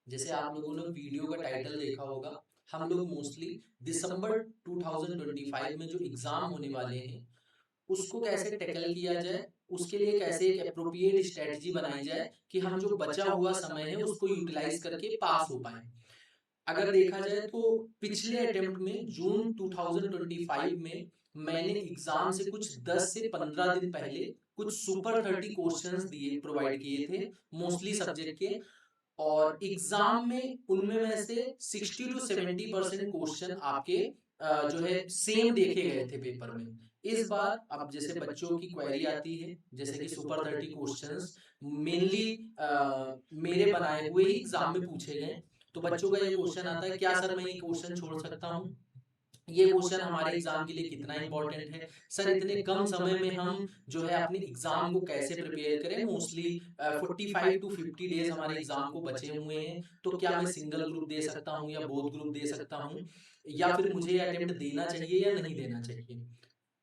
जैसे आप लोगों ने वीडियो का टाइटल देखा होगा, हम लोग मोस्टली दिसंबर 2025 में जो एग्जाम होने वाले हैं उसको कैसे टैकल किया जाए, उसके लिए कैसे एक एप्रोप्रिएट स्ट्रेटजी बनाई जाए कि हम जो बचा हुआ समय है उसको यूटिलाइज करके पास हो पाए। अगर देखा जाए तो पिछले अटेम्प्ट में जून 2025 में मैंने एग्जाम से कुछ 10 से 15 दिन पहले कुछ सुपर 30 क्वेश्चंस दिए प्रोवाइड किए थे मोस्टली सब्जेक्ट के। और एग्जाम में उनमें में से 60 to 70% क्वेश्चन आपके जो है सेम देखे गए थे पेपर में। इस बार अब जैसे बच्चों की क्वेरी आती है जैसे कि सुपर 30 क्वेश्चंस मेनली मेरे बनाए हुए ही एग्जाम में पूछे गए। तो बच्चों का ये क्वेश्चन आता है, क्या सर मैं ये क्वेश्चन छोड़ सकता हूँ, ये क्वेश्चन हमारे एग्जाम के लिए कितना इंपॉर्टेंट है, सर इतने कम समय में हम जो है अपने एग्जाम को कैसे प्रिपेयर करें। मोस्टली 45 to 50 डेज हमारे एग्जाम को बचे हुए हैं, तो क्या मैं सिंगल ग्रुप दे सकता हूँ या बोथ ग्रुप दे सकता हूँ, या फिर मुझे अटेम्प्ट देना चाहिए या नहीं देना चाहिए।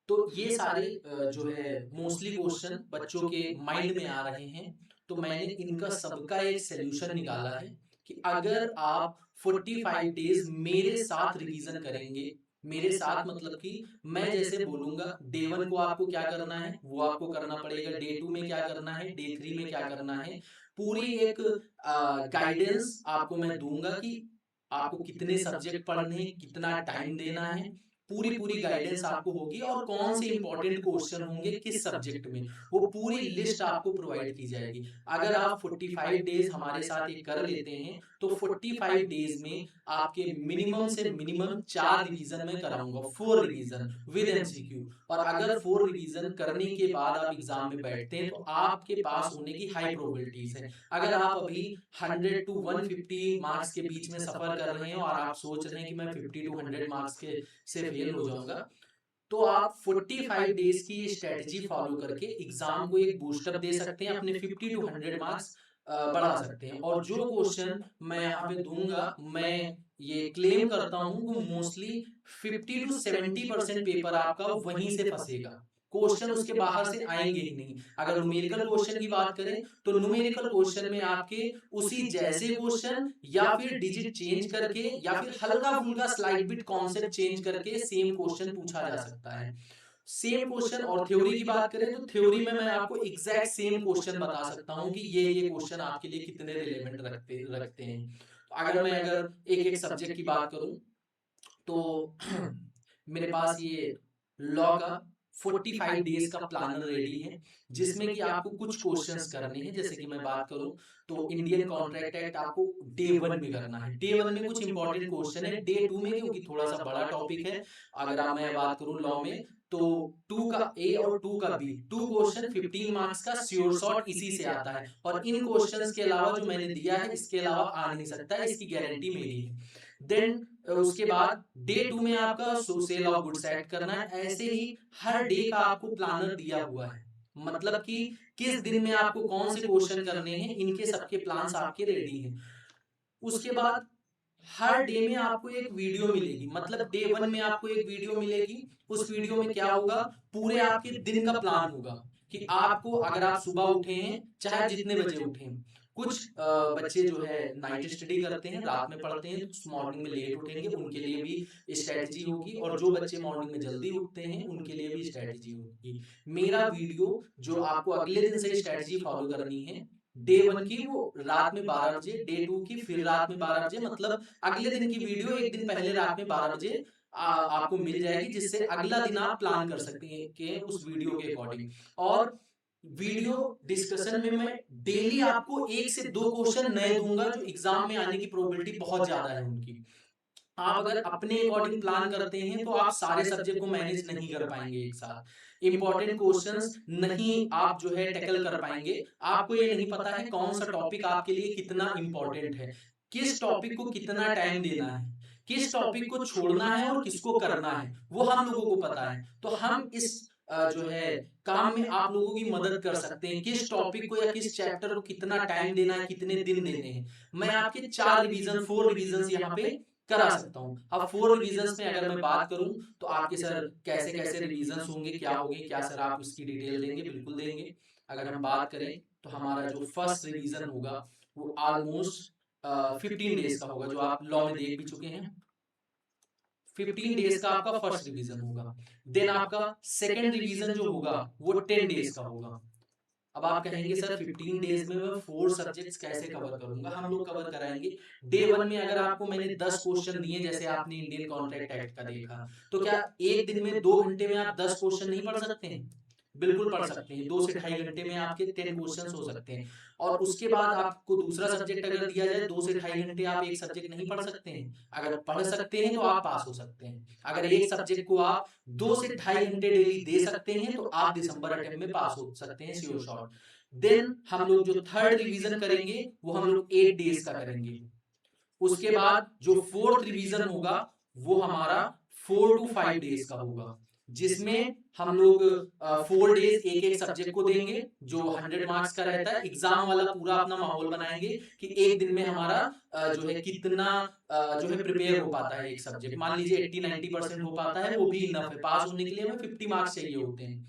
तो ये सारे जो है मोस्टली क्वेश्चन बच्चों के माइंड में आ रहे हैं। तो मैंने इनका सबका एक सलूशन निकाला है कि अगर आप 45 डेज मेरे साथ रिवीजन करेंगे, मेरे साथ मतलब कि मैं जैसे बोलूंगा डे 1 को आपको क्या करना है वो आपको करना पड़ेगा, डे 2 में क्या करना है, डे 3 में क्या करना है, पूरी एक गाइडेंस आपको मैं दूंगा कि आपको कितने सब्जेक्ट पढ़ने हैं, कितना टाइम देना है, पूरी पूरी गाइडेंस आपको होगी और कौन से इंपॉर्टेंट क्वेश्चन होंगे किस सब्जेक्ट में, वो पूरी लिस्ट आपको प्रोवाइड की जाएगी। अगर आप 45 डेज हमारे साथ ये कर लेते हैं तो 45 डेज में आपके मिनिमम से मिनिमम 4 रिवीजन में कराऊंगा, 4 रिवीजन विद एमसीक्यू। और अगर 4 रिवीजन करने के बाद आप एग्जाम में बैठते हैं तो आपके पास होने की हाई प्रोबेबिलिटीज है। अगर आप अभी 100 to 150 मार्क्स के बीच में सफर कर रहे हैं और आप सोच रहे हैं कि मैं 50 to 100 मार्क्स के से फेल हो जाऊंगा, तो आप 45 डेज की स्ट्रेटजी फॉलो करके एग्जाम को एक बूस्टअप दे सकते हैं, अपने 50 to 100 मार्क्स बढ़ा सकते हैं। और जो क्वेश्चन मैं यहाँ पे दूंगा, मैं ये क्लेम करता हूं वो मोस्टली 50 to 70% पेपर आपका वहीं से फंसेगा, क्वेश्चन उसके बाहर से आएंगे ही नहीं। अगर न्यूमेरिकल क्वेश्चन की बात करें तो न्यूमेरिकल क्वेश्चन में आपके उसी जैसे क्वेश्चन या फिर डिजिट चेंज करके या फिर हल्का फुल्का स्लाइड बिट कॉन्सेप्ट चेंज करके सेम क्वेश्चन पूछा जा सकता है। Same question. और थ्योरी की बात करें तो थ्योरी में मैं आपको एग्जैक्ट सेम क्वेश्चन बता सकता हूं कि ये क्वेश्चन आपके लिए कितने रिलेवेंट रखते रखते हैं। तो अगर मैं एक एक सब्जेक्ट की बात करूं तो मेरे पास ये लॉ का 45 डेज का प्लानर रेडी है, जिसमें कि आपको कुछ क्वेश्चंस करने हैं। जैसे कि मैं बात करूं तो इंडियन कॉन्ट्रैक्ट एक्ट आपको डे 1 में करना है, डे 1 में कुछ इंपॉर्टेंट क्वेश्चन है, डे 2 में क्योंकि थोड़ा सा बड़ा टॉपिक है। अगर आप मैं बात करूं लॉ में तो 2 का ए और 2 का बी, 2 क्वेश्चन 15 मार्क्स का श्योर शॉट इसी से आता है। और इन क्वेश्चंस के अलावा जो मैंने दिया है इसके अलावा आ नहीं सकता, इसकी गारंटी मेरी है। देन उसके बाद डे 2 में आपका सेल ऑफ गुड्स ऐड करना है। ऐसे ही हर डे का आपको प्लानर दिया हुआ है, मतलब कि किस दिन में आपको कौन से क्वेश्चन करने हैं, इनके सबके प्लान्स आपके रेडी हैं। उसके बाद हर डे में आपको एक वीडियो मिलेगी, मतलब डे 1 में आपको एक वीडियो मिलेगी। उस वीडियो में क्या होगा, पूरे आपके दिन का प्लान होगा कि आपको अगर आप सुबह उठे हैं चाहे आप जितने बजे उठे हैं। कुछ बच्चे जो है नाइट स्टडी करते हैं, रात में पढ़ते हैं, तो मॉर्निंग में लेट उठेंगे, उनके लिए भी स्ट्रेटजी होगी। और जो बच्चे मॉर्निंग में जल्दी उठते हैं उनके लिए भी स्ट्रेटजी होगी। मेरा वीडियो जो आपको अगले दिन से स्ट्रेटजी फॉलो करनी है, डे 1 की वो रात में 12 बजे, डे 2 की फिर रात में 12 बजे, मतलब अगले दिन की वीडियो एक दिन पहले रात में 12 बजे आपको मिल जाएगी, जिससे अगला दिन आप प्लान कर सकते हैं कि उस वीडियो के अकॉर्डिंग। और वीडियो डिस्कशन में मैं डेली आपको 1 से 2 क्वेश्चन नए दूंगा जो एग्जाम में आने की प्रोबेबिलिटी बहुत ज्यादा है उनकी। आप अगर अपने अकॉर्डिंग प्लान करते हैं तो आप सारे सब्जेक्ट को मैनेज नहीं कर पाएंगे एक साथ, इंपॉर्टेंट क्वेश्चंस नहीं आप जो है टैकल कर पाएंगे। आपको ये नहीं पता है कौन सा टॉपिक आपके लिए कितना इंपॉर्टेंट है, किस टॉपिक को कितना टाइम देना है, किस टॉपिक को छोड़ना है और किसको करना है, वो हम लोगों को पता है। तो हम इस जो है काम में आप लोगों की मदद कर सकते हैं, किस टॉपिक को या किस चैप्टर को कितना टाइम देना है, कितने दिन देने हैं। मैं आपके 4 रिवीजन 4 रिवीजन यहाँ पे करा सकता हूँ। अब 4 रिवीजन्स में अगर मैं बात करूँ तो आपके सर कैसे कैसे रिवीजन्स होंगे, क्या होंगे, क्या सर आप उसकी डिटेल देंगे, बिल्कुल देंगे। अगर हम बात करें तो हमारा जो फर्स्ट रिवीजन होगा वो ऑलमोस्ट 15 डेज का होगा, जो आप लॉ में देख भी चुके हैं। 15 डेज का आपका फर्स्ट रिवीजन होगा। देन आपका सेकेंड रिवीजन जो होगा वो 10 डेज का होगा। अब आप कहेंगे सर 15 डेज में मैं 4 सब्जेक्ट्स कैसे कवर करूंगा? हम लोग कवर कराएंगे। डे 1 में अगर आपको मैंने 10 क्वेश्चन दिए, जैसे आपने इंडियन कॉन्ट्रैक्ट एक्ट का देखा, तो क्या एक दिन में 2 घंटे में आप 10 क्वेश्चन नहीं पढ़ सकते हैं? बिल्कुल पढ़ सकते हैं। 2 से 2.5 घंटे में आपके 10 क्वेश्चन हो सकते हैं। और उसके बाद आपको दूसरा सब्जेक्ट अगर दिया जाए, 2 से 2.5 घंटे आप एक सब्जेक्ट नहीं पढ़ सकते हैं? अगर पढ़ सकते हैं तो आप पास हो सकते हैं। अगर एक सब्जेक्ट को आप 2 से 2.5 घंटे डेली दे सकते हैं तो आप दिसंबर अटेम्प्ट में पास हो सकते हैं, श्योर शॉट। देन हम लोग जो थर्ड रिवीजन करेंगे वो हम लोग 8 डेज का करेंगे। उसके बाद जो फोर्थ रिवीजन होगा वो हमारा 4 to 5 डेज का होगा, जिसमें हम लोग 4 डेज एक एक सब्जेक्ट को देंगे, जो 100 मार्क्स का रहता है। एग्जाम वाला पूरा अपना माहौल बनाएंगे कि एक दिन में हमारा जो है कितना जो है प्रिपेयर हो पाता है एक सब्जेक्ट। मान लीजिए 80-90% हो पाता है, वो भी इनफ है। पास होने के लिए हमें 50 मार्क्स चाहिए होते हैं।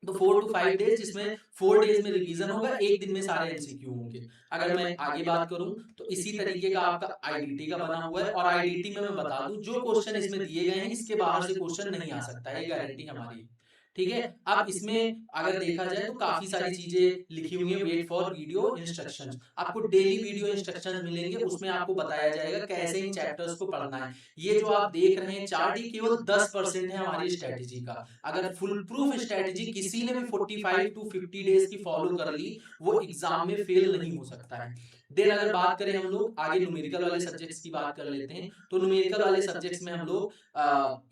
तो 4 to 5 डेज, जिसमें 4 डेज में रिवीजन होगा, एक दिन में सारे एमसीक्यू होंगे। अगर मैं आगे बात करूं तो इसी तरीके का आपका आईडीटी का बना हुआ है। और आईडीटी में मैं बता दूं, जो क्वेश्चन इसमें दिए गए हैं इसके बाहर से क्वेश्चन नहीं आ सकता है, ये गारंटी हमारी। ठीक है। अब इसमें अगर देखा जाए तो काफी सारी चीजें लिखी हुई है। वेट फॉर वीडियो इंस्ट्रक्शंस, आपको डेली वीडियो इंस्ट्रक्शंस मिलेंगे, उसमें आपको बताया जाएगा कैसे इन चैप्टर्स को पढ़ना है। ये जो आप देख रहे हैं चार्ट, ये केवल 10% है हमारी स्ट्रेटेजी का। अगर फुल प्रूफ स्ट्रेटेजी किसी ने भी 45 to 50 डेज की फॉलो कर ली, वो एग्जाम में फेल नहीं हो सकता है। देन अगर बात करें हम लोग आगे न्यूमेरिकल वाले सब्जेक्ट्स की बात कर लेते हैं, तो न्यूमेरिकल वाले सब्जेक्ट्स में हम लोग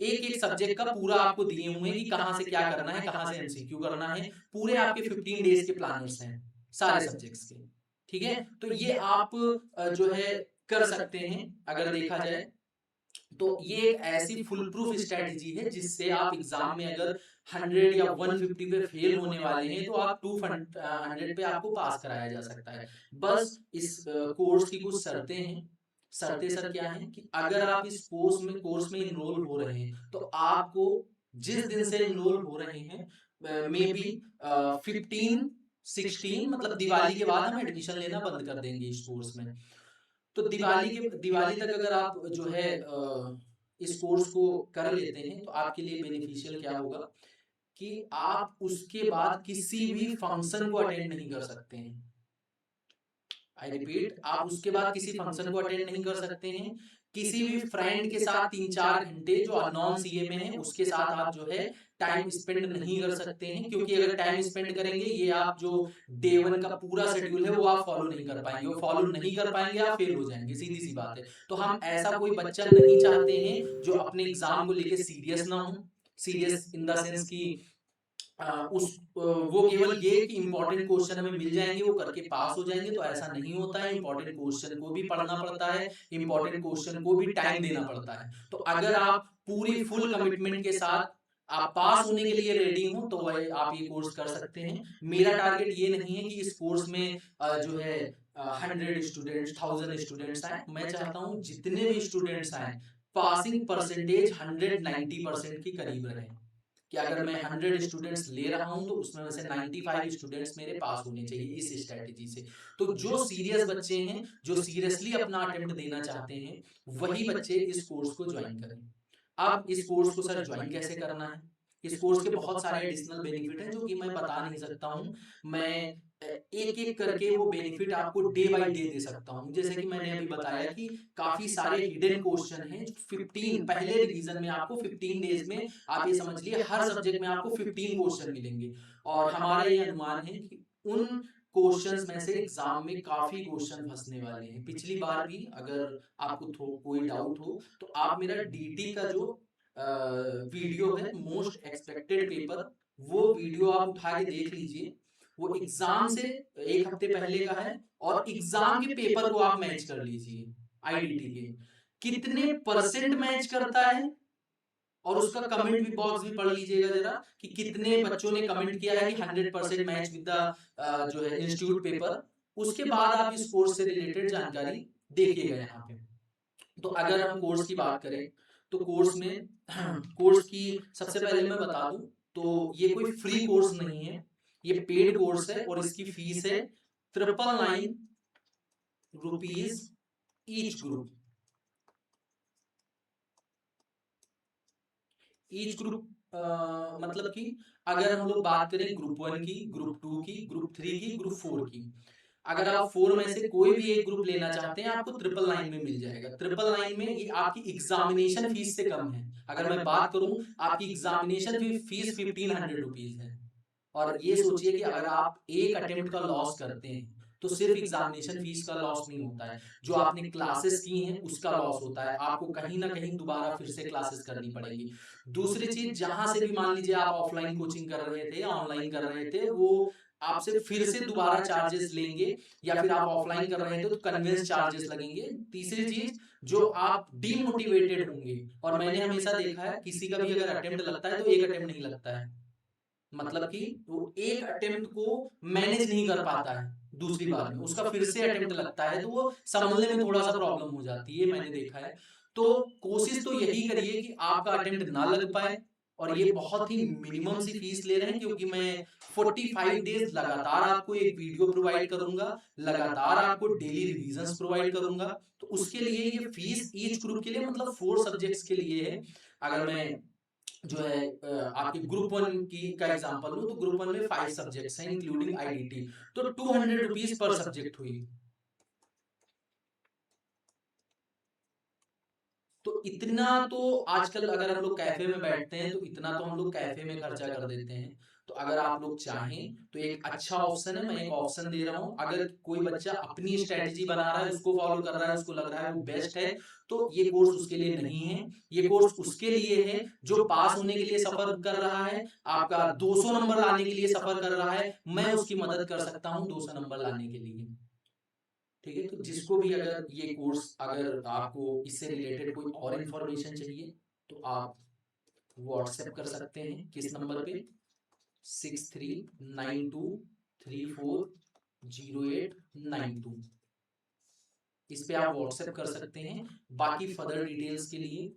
एक एक सब्जेक्ट का पूरा आपको दिए हुए हैं कि कहां से क्या करना है, कहां से एमसीक्यू करना है। पूरे आपके 15 डेज के प्लानर्स हैं सारे सब्जेक्ट्स के। ठीक है। तो ये आप जो है कर सकते हैं। अगर देखा जाए तो ये एक ऐसी फुल प्रूफ स्ट्रेटेजी है जिससे आप एग्जाम में अगर 100 या 150 पे फेल होने वाले हैं तो आप 200 पे आपको पास कराया जा सकता है। बस इस कोर्स की कुछ शर्तें हैं। शर्तें सर क्या है कि अगर आप इस कोर्स में इनरोल हो रहे हैं तो आपको जिस दिन से इनरोल हो रहे हैं मे बी 15-16, मतलब दिवाली के बाद हम एडमिशन लेना बंद कर देंगे इस कोर्स में। तो दिवाली तक अगर आप जो है इस कोर्स को कर लेते हैं तो आपके लिए बेनिफिशियल क्या होगा कि आप उसके बाद किसी भी फंक्शन को अटेंड नहीं कर सकते हैं। आई रिपीट, आप उसके बाद किसी फंक्शन को अटेंड नहीं कर सकते हैं। किसी भी फ्रेंड के साथ 3-4 घंटे जो नॉन सीए में है उसके साथ आप जो है टाइम स्पेंड नहीं कर सकते हैं, क्योंकि अगर टाइम स्पेंड करेंगे, ये आप जो डे 1 का पूरा शेड्यूल है वो आप फॉलो नहीं कर पाएंगे। वो फॉलो नहीं कर पाएंगे, आप फेल हो जाएंगे, सीधी सी बात है। तो हम ऐसा कोई बच्चा नहीं चाहते हैं जो अपने एग्जाम को लेके सीरियस ना हो। सीरियस इन द सेंस की वो केवल ये कि इंपॉर्टेंट क्वेश्चन हमें मिल जाएंगे, वो करके पास हो जाएंगे, तो ऐसा नहीं होता है। इंपॉर्टेंट क्वेश्चन को भी पढ़ना पड़ता है, इंपॉर्टेंट क्वेश्चन को भी टाइम देना पड़ता है। तो अगर आप पूरी फुल कमिटमेंट के साथ आप पास होने के लिए रेडी हो तो वह आप ये कोर्स कर सकते हैं। मेरा टारगेट ये नहीं है कि इस कोर्स में जो है 100 स्टूडेंट्स, 1000 स्टूडेंट्स आए। मैं चाहता हूँ जितने भी स्टूडेंट्स आए, पासिंग परसेंटेज 190% के करीब रहे। कि अगर मैं 100 स्टूडेंट्स ले रहा हूं तो उसमें से 95 स्टूडेंट्स मेरे पास होने चाहिए इस स्ट्रेटेजी से। तो जो सीरियस बच्चे हैं, जो सीरियसली अपना अटेम्प्ट देना चाहते हैं, वही बच्चे इस कोर्स को ज्वाइन करें। अब इस कोर्स को सर ज्वाइन कैसे करना है? इस कोर्स के बहुत सारे एडिशनल बेनिफिट हैं जो कि मैं बता नहीं सकता हूं। मैं एक एक करके वो बेनिफिट आपको डे बाय डे दे सकता हूं। जैसे कि मैंने अभी बताया कि काफी सारे हिडन क्वेश्चन हैं। 15 पहले रिवीजन में आपको 15 डेज में आप ये समझ लिए हर सब्जेक्ट में आपको 15 क्वेश्चन मिलेंगे। और हमारा ये अनुमान है कि उन क्वेश्चंस में से एग्जाम में काफी क्वेश्चन फंसने वाले हैं। पिछली बार भी अगर आपको कोई डाउट हो तो आप मेरा डीटी का जो वीडियो है, मोस्ट एक्सपेक्टेड पेपर, वो वीडियो आप उठा के देख लीजिए। वो एग्जाम से एक हफ्ते पहले का है, और एग्जाम के पेपर को आप मैच कर लीजिए आईडीटी के कितने परसेंट मैच करता है। और उसका कमेंट भी बॉक्स भी पढ़ लीजिएगा जरा कि कितने बच्चों ने कमेंट किया है कि 100% मैच विद द जो है इंस्टीट्यूट पेपर। उसके बाद आप इस कोर्स से रिलेटेड जानकारी देखिएगा यहाँ पे। तो अगर हम कोर्स की बात करें तो कोर्स में कोर्स की सबसे पहले मैं बता दूं तो ये कोई फ्री कोर्स नहीं है, ये पेड कोर्स है। और इसकी फीस है 999 रुपीज ईच ग्रुप मतलब कि अगर हम लोग बात करें ग्रुप 1 की, ग्रुप 2 की, ग्रुप 3 की, ग्रुप 4 की, अगर आप 4 में से कोई भी एक ग्रुप लेना चाहते हैं आपको 999 में मिल जाएगा। 999 में ये आपकी एग्जामिनेशन फीस से कम है। अगर मैं बात करूं, आपकी एग्जामिनेशन फीस 1500 रुपीज है। और ये सोचिए कि अगर आप एक अटेम्प्ट का लॉस करते हैं तो सिर्फ एग्जामिनेशन फीस का लॉस नहीं होता है, जो आपने क्लासेस की हैं उसका लॉस होता है, आपको कहीं ना कहीं दोबारा फिर से क्लासेस करनी पड़ेगी। दूसरी चीज, जहां से भी मान लीजिए आप ऑफलाइन कोचिंग कर रहे थे या ऑनलाइन कर रहे थे, वो आपसे फिर से दोबारा चार्जेस लेंगे, या फिर आप ऑफलाइन कर रहे थे तो कन्वेंस चार्जेस लगेंगे। तीसरी चीज, जो आप डीमोटिवेटेड होंगे, और मैंने हमेशा देखा है किसी का भी अगर अटेम्प्ट लगता है तो एक अटेम्प्ट नहीं लगता है, मतलब कि वो एक अटेम्प्ट को मैनेज नहीं कर पाता है, दूसरी बार में उसका फिर से अटेम्प्ट लगता है तो वो संभलने में थोड़ा सा प्रॉब्लम हो जाती है, मैंने देखा है। तो कोशिश तो यही करिए कि आपका अटेम्प्ट ना लग पाए, और ये बहुत ही मिनिमम सी फीस ले रहे हैं, क्योंकि मैं 45 डेज लगातार आपको एक वीडियो प्रोवाइड करूंगा, लगातार आपको डेली रिवीजन्स प्रोवाइड करूंगा। तो उसके लिए ये फीस ईच ग्रुप के लिए, मतलब 4 सब्जेक्ट्स के लिए है। अगर मैं जो है आपके ग्रुप 1 की का एग्जांपल लूं, तो ग्रुप 1 में 5 सब्जेक्ट्स हैं इंक्लूडिंग आईडीटी, तो 200 रुपीज पर सब्जेक्ट हुई। तो इतना तो आजकल अगर हम लोग कैफे में बैठते हैं तो इतना तो हम लोग कैफे में खर्चा कर देते हैं। तो अगर आप लोग चाहें तो एक अच्छा ऑप्शन है, मैं एक ऑप्शन दे रहा हूं, अगर कोई बच्चा अपनी स्ट्रेटेजी बना रहा है, उसको फॉलो कर रहा है, उसको लग रहा है वो बेस्ट है, तो ये कोर्स उसके लिए नहीं है। ये कोर्स उसके लिए है जो पास होने के लिए सफर कर रहा है, आपका 200 नंबर लाने के लिए सफर कर रहा है। मैं उसकी मदद कर सकता हूँ 200 नंबर लाने के लिए। ठीक है, तो जिसको भी अगर ये कोर्स, अगर आपको इससे रिलेटेड कोई और इन्फॉर्मेशन चाहिए तो आप व्हाट्सएप कर सकते हैं किस नंबर पे, 6392340892। इस पे आप व्हाट्सएप कर सकते हैं। बाकी फर्दर डिटेल्स के लिए,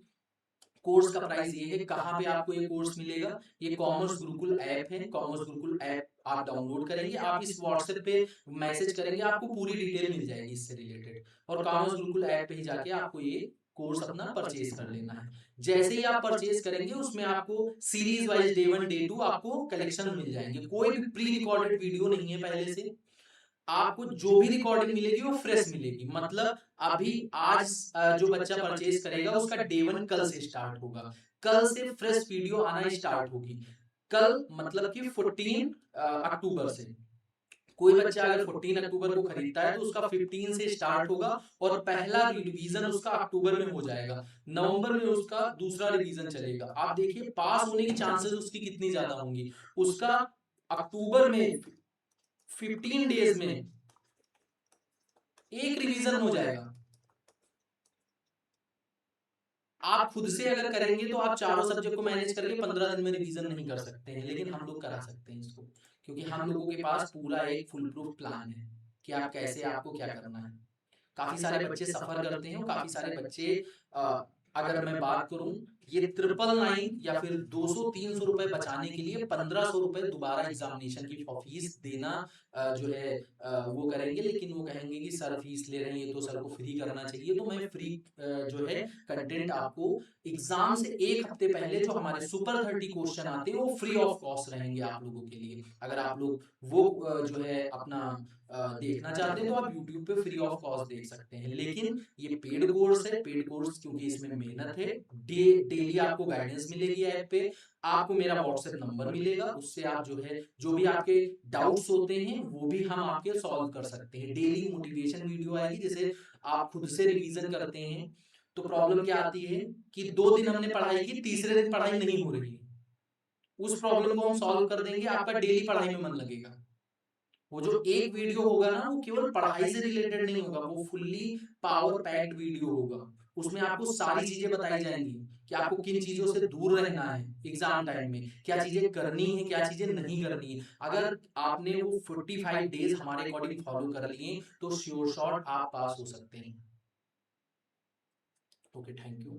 कोर्स का प्राइस ये है, कहाँ पे आपको ये कोर्स मिलेगा, ये कॉमर्स गुरुकुल ऐप है। कॉमर्स गुरुकुल ऐप आप डाउनलोड करेंगे, आप इस व्हाट्सएप पे मैसेज करेंगे, आपको पूरी डिटेल मिल जाएगी इससे रिलेटेड, और कॉमर्स गुरुकुल ऐप पे ही जाके आपको ये कोर्स अपना परचेज कर लेना है। जैसे ही आप परचेज करेंगे उसमें आपको सीरीज वाइज डे 1 डे 2 आपको कलेक्शन मिल जाएंगे। कोई भी प्री रिकॉर्डेड वीडियो नहीं है पहले से, आपको जो भी रिकॉर्डिंग मिलेगी वो फ्रेश मिलेगी। मतलब अभी आज जो बच्चा परचेज करेगा उसका डे 1 कल से स्टार्ट होगा, कल से फ्रेश वीडियो आना स्टार्ट होगी। कल मतलब कि 14 अक्टूबर से कोई बच्चा अगर 14 अक्टूबर को खरीदता है तो उसका 15 से स्टार्ट होगा, और पहला रिवीजन उसका अक्टूबर में हो जाएगा। नवंबर में उसका दूसरा रिवीजन चलेगा। आप देखिए पास होने की चांसेस उसकी कितनी ज्यादा होंगी। उसका अक्टूबर में 15 डेज में एक रिवीजन हो जाएगा। आप खुद से अगर करेंगे तो आप चारों सब्जेक्ट को मैनेज करके 15 दिन में रिवीजन नहीं कर सकते हैं, लेकिन हम लोग करा सकते हैं इसको, क्योंकि हम लोगों के पास पूरा एक फुल प्रूफ प्लान है कि आप कैसे, आपको क्या करना है। काफी सारे बच्चे सफर करते हैं, काफी सारे बच्चे अगर मैं बात करूं, ये 999 या फिर 200-300 रुपए बचाने के लिए 1500 रुपए दोबारा एग्जामिनेशन की फीस देना जो है वो करेंगे। लेकिन वो कहेंगे कि सर फीस ले रहे हैं तो सर को फ्री करना चाहिए, तो मैं फ्री जो है कंटेंट आपको एग्जाम से एक हफ्ते पहले जो हमारे सुपर 30 क्वेश्चन आते हैं वो फ्री ऑफ कॉस्ट रहेंगे आप लोगों के लिए। अगर आप लोग वो जो है अपना देखना चाहते हैं तो आप YouTube पे फ्री ऑफ कॉस्ट देख सकते हैं। लेकिन ये पेड कोर्स है, पेड कोर्स क्योंकि इसमें मेहनत है, डेली आपको गाइडेंस मिलेगी ऐप पे, आपको मेरा व्हाट्सएप नंबर मिलेगा, उससे आप जो है जो भी आपके डाउट्स होते हैं वो भी हम आपके सॉल्व कर सकते हैं। डेली मोटिवेशन वीडियो आएगी, जैसे आप खुद से रिवीजन करते हैं तो प्रॉब्लम क्या आती है कि 2 दिन हमने पढ़ाई की, तीसरे दिन पढ़ाई नहीं हो रही, उस प्रॉब्लम को हम सॉल्व कर देंगे, आपका डेली पढ़ाई में मन लगेगा। वो जो एक वीडियो होगा ना वो केवल पढ़ाई से रिलेटेड नहीं होगा, वो फुल्ली पावर पैक्ड वीडियो होगा। उसमें आपको सारी चीजें बताई जाएंगी कि आपको किन चीजों से दूर रहना है एग्जाम टाइम में, क्या चीजें करनी है, क्या चीजें नहीं करनी है। अगर आपने वो 45 डेज हमारे अकॉर्डिंग फॉलो कर लिए तो श्योर शॉट आप पास हो सकते हैं। Okay, thank you.